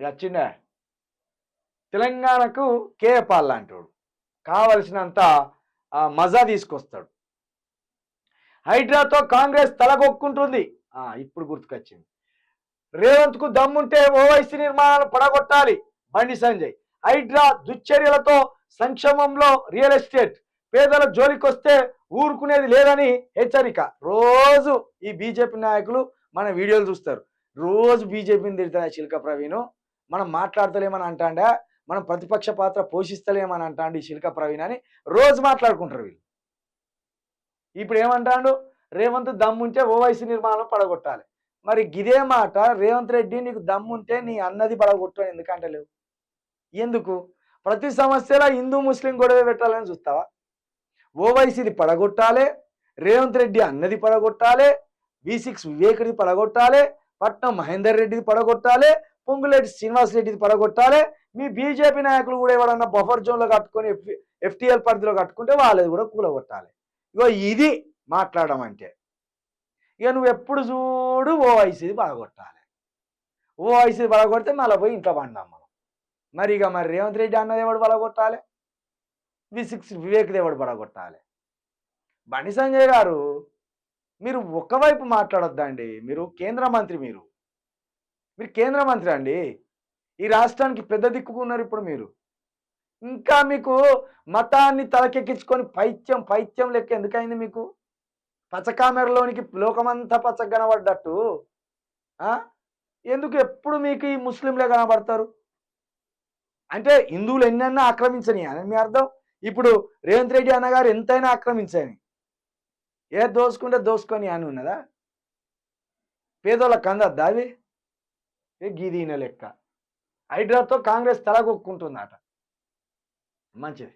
వచ్చిండే తెలంగాణకు KA Paul లాంటోడు కావలసినంత మజా తీసుకొస్తాడు. హైడ్రాతో కాంగ్రెస్ తలగొక్కుంటుంది. ఇప్పుడు గుర్తుకొచ్చింది. రేవంత్కు దమ్ముంటే ఓవైసీ నిర్మాణాలు పడగొట్టాలి బండి సంజయ్. హైడ్రా దుశ్చర్యలతో సంక్షేమంలో రియల్ ఎస్టేట్ పేదల జోలికొస్తే ఊరుకునేది లేదని హెచ్చరిక. రోజు ఈ బీజేపీ నాయకులు మన వీడియోలు చూస్తారు. రోజు బీజేపీని తిడతా శిల్క ప్రవీణ్, మనం మాట్లాడతలేమని అంటాండా, మనం ప్రతిపక్ష పాత్ర పోషిస్తలేమని అంటాండి శిల్క ప్రవీణ్ అని రోజు మాట్లాడుకుంటారు వీళ్ళు. ఇప్పుడు ఏమంటాడు, రేవంత్ దమ్ముంటే ఓవైసీ నిర్మాణం పడగొట్టాలి. మరి గిదే మాట రేవంత్ రెడ్డి నీకు దమ్ముంటే నీ అన్నది పడగొట్టు ఎందుకంటలేవు? ఎందుకు? ప్రతి సమస్యలో హిందూ ముస్లిం గొడవ పెట్టాలని చూస్తావా? ఓవైసీది పడగొట్టాలి, రేవంత్ రెడ్డి అన్నది పడగొట్టాలి, V6 వివేకుడి పడగొట్టాలి, పట్నం మహేందర్ రెడ్డిది పడగొట్టాలి, పొంగులేటి శ్రీనివాస్ రెడ్డిది పడగొట్టాలి. మీ బీజేపీ నాయకులు కూడా ఎవరన్నా బఫర్ జోన్లో కట్టుకొని FTL పరిధిలో కట్టుకుంటే వాళ్ళది కూడా కూలగొట్టాలి. ఇగో ఇది మాట్లాడడం అంటే. ఇక నువ్వు ఎప్పుడు చూడు ఓవైసీది పడగొట్టాలి. ఓవైసీది పడగొడితే మళ్ళీ పోయి ఇంట్లో పడినాం మనం. మరి రేవంత్ రెడ్డి అన్నది ఎవడు పడగొట్టాలి? V6 వివేక్ దేవుడు పడగొట్టాలి. బండి సంజయ్ గారు, మీరు ఒకవైపు మాట్లాడొద్దండి. మీరు కేంద్ర మంత్రి, మీరు కేంద్ర మంత్రి అండి. ఈ రాష్ట్రానికి పెద్ద దిక్కుకున్నారు ఇప్పుడు మీరు. ఇంకా మీకు మతాన్ని తలకెక్కించుకొని పైత్యం లెక్క ఎందుకైంది మీకు? పచ్చకామెరలోనికి లోకమంతా పచ్చగా కనబడ్డట్టు ఎందుకు ఎప్పుడు మీకు ఈ ముస్లింలే కనబడతారు? అంటే హిందువులు ఎన్నైనా ఆక్రమించని అని మీ అర్థం. ఇప్పుడు రేవంత్ రెడ్డి అన్నగారు ఎంతైనా ఆక్రమించని, ఏ దోసుకుంటే దోసుకొని అని ఉన్నదా? పేదోళ్ళకి అందద్దా అది? గీదీన లెక్క. హైడ్రాతో కాంగ్రెస్ తలగొక్కుంటుందట. మంచిది.